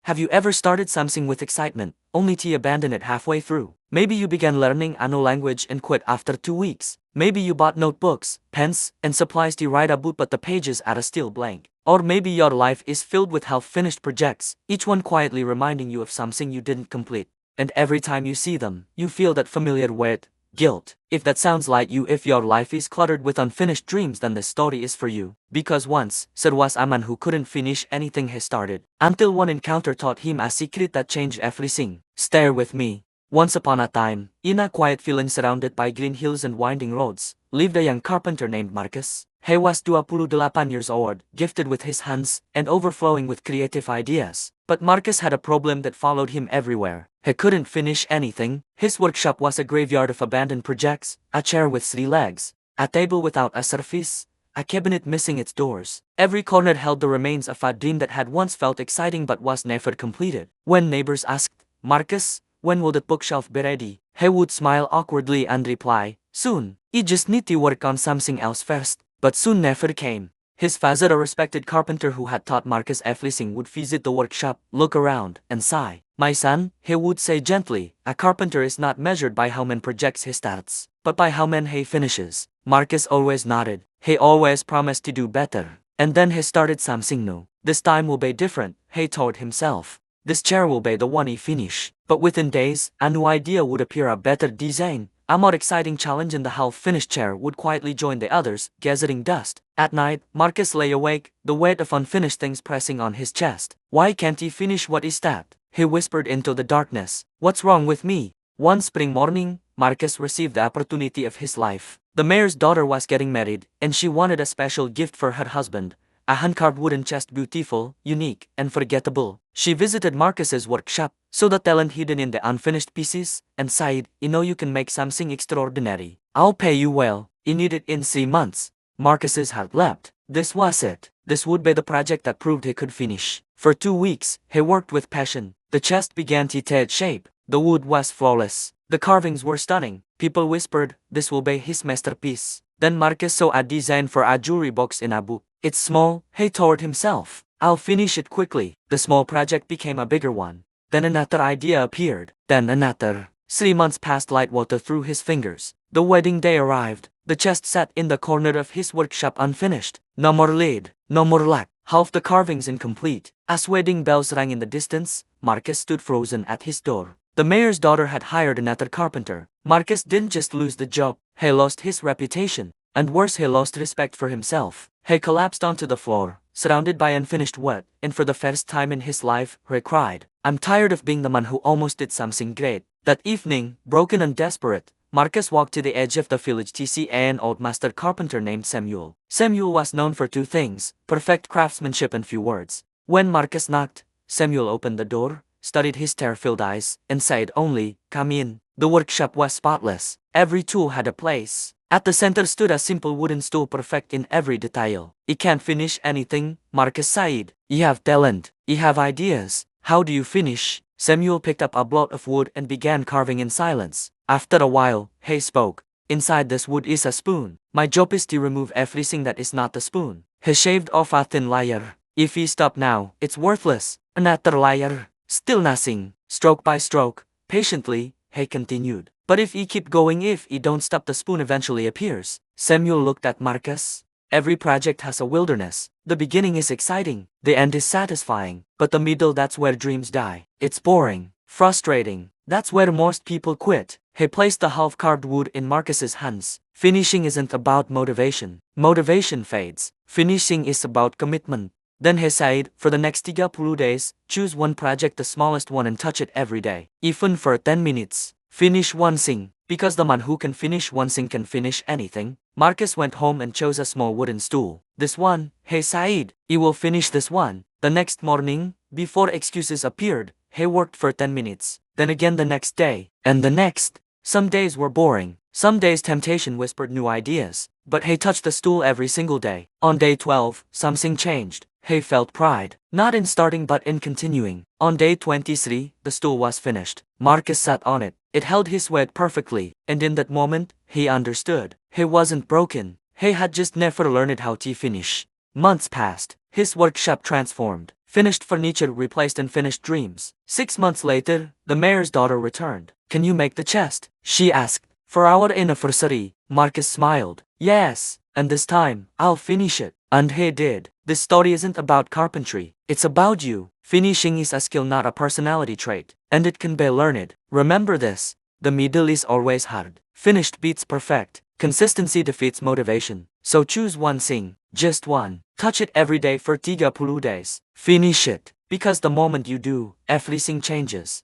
Have you ever started something with excitement, only to abandon it halfway through? Maybe you began learning a new language and quit after 2 weeks. Maybe you bought notebooks, pens, and supplies to write a book but the pages are still blank. Or maybe your life is filled with half-finished projects, each one quietly reminding you of something you didn't complete. And every time you see them, you feel that familiar weight, guilt. If that sounds like you, if your life is cluttered with unfinished dreams, then this story is for you. Because once, there was a man who couldn't finish anything he started, until one encounter taught him a secret that changed everything. Stay with me. Once upon a time, in a quiet field surrounded by green hills and winding roads, lived a young carpenter named Marcus. He was 28 years old, gifted with his hands, and overflowing with creative ideas. But Marcus had a problem that followed him everywhere. He couldn't finish anything. His workshop was a graveyard of abandoned projects, a chair with 3 legs, a table without a surface, a cabinet missing its doors. Every corner held the remains of a dream that had once felt exciting but was never completed. When neighbors asked, "Marcus, when will the bookshelf be ready?" he would smile awkwardly and reply, "Soon. You just need to work on something else first." But soon never came. His father, a respected carpenter who had taught Marcus everything, would visit the workshop, look around, and sigh. "My son," he would say gently, "a carpenter is not measured by how many projects he starts, but by how many he finishes." Marcus always nodded. He always promised to do better. And then he started something new. "This time will be different," he told himself. "This chair will be the one he finish." But within days, a new idea would appear, a better design, a more exciting challenge, and the half-finished chair would quietly join the others, gathering dust. At night, Marcus lay awake, the weight of unfinished things pressing on his chest. "Why can't he finish? What is that?" he whispered into the darkness. "What's wrong with me?" One spring morning, Marcus received the opportunity of his life. The mayor's daughter was getting married, and she wanted a special gift for her husband. A hand-carved wooden chest, beautiful, unique, and forgettable. She visited Marcus's workshop, saw the talent hidden in the unfinished pieces, and sighed, "You know, you can make something extraordinary. I'll pay you well." You need it in 3 months. Marcus's heart leapt. This was it. This would be the project that proved he could finish. For 2 weeks, he worked with passion. The chest began to take shape. The wood was flawless. The carvings were stunning. People whispered, "This will be his masterpiece." Then Marcus saw a design for a jewelry box in a book. "It's small," he told himself. "I'll finish it quickly." The small project became a bigger one. Then another idea appeared. Then another. 3 months passed like water through his fingers. The wedding day arrived. The chest sat in the corner of his workshop unfinished. No more lid, no more lock, half the carvings incomplete. As wedding bells rang in the distance, Marcus stood frozen at his door. The mayor's daughter had hired another carpenter. Marcus didn't just lose the job, he lost his reputation. And worse, he lost respect for himself. He collapsed onto the floor, surrounded by unfinished wood, and for the first time in his life, he cried, "I'm tired of being the man who almost did something great." That evening, broken and desperate, Marcus walked to the edge of the village to see an old master carpenter named Samuel. Samuel was known for 2 things, perfect craftsmanship and few words. When Marcus knocked, Samuel opened the door, studied his tear-filled eyes, and said only, "Come in." The workshop was spotless. Every tool had a place. At the center stood a simple wooden stool, perfect in every detail. "You can't finish anything," Marcus sighed. "You have talent. You have ideas. How do you finish?" Samuel picked up a block of wood and began carving in silence. After a while, he spoke. "Inside this wood is a spoon. My job is to remove everything that is not the spoon." He shaved off a thin layer. "If you stop now, it's worthless." Another layer. Still nothing. Stroke by stroke, patiently, he continued. "But if you keep going, if you don't stop, the spoon eventually appears." Samuel looked at Marcus. "Every project has a wilderness. The beginning is exciting. The end is satisfying. But the middle, that's where dreams die. It's boring, frustrating. That's where most people quit." He placed the half-carved wood in Marcus's hands. "Finishing isn't about motivation. Motivation fades. Finishing is about commitment." Then he said, "For the next 30 days, choose one project, the smallest one, and touch it every day. Even for 10 minutes. Finish one thing, because the man who can finish one thing can finish anything." Marcus went home and chose a small wooden stool. "This one," he said. "You will finish this one." The next morning, before excuses appeared, he worked for 10 minutes. Then again the next day, and the next. Some days were boring. Some days temptation whispered new ideas. But he touched the stool every single day. On day 12, something changed. He felt pride, not in starting but in continuing. On day 23, the stool was finished. Marcus sat on it. It held his weight perfectly, and in that moment, he understood. He wasn't broken. He had just never learned how to finish. Months passed. His workshop transformed. Finished furniture replaced unfinished dreams. 6 months later, the mayor's daughter returned. Can you make the chest? She asked. For our anniversary, Marcus smiled. Yes, and this time, I'll finish it. And he did. This story isn't about carpentry. It's about you. Finishing is a skill, not a personality trait. And it can be learned. Remember this. The middle is always hard. Finished beats perfect. Consistency defeats motivation. So choose one thing. Just one. Touch it every day for 30 days. Finish it. Because the moment you do, everything changes.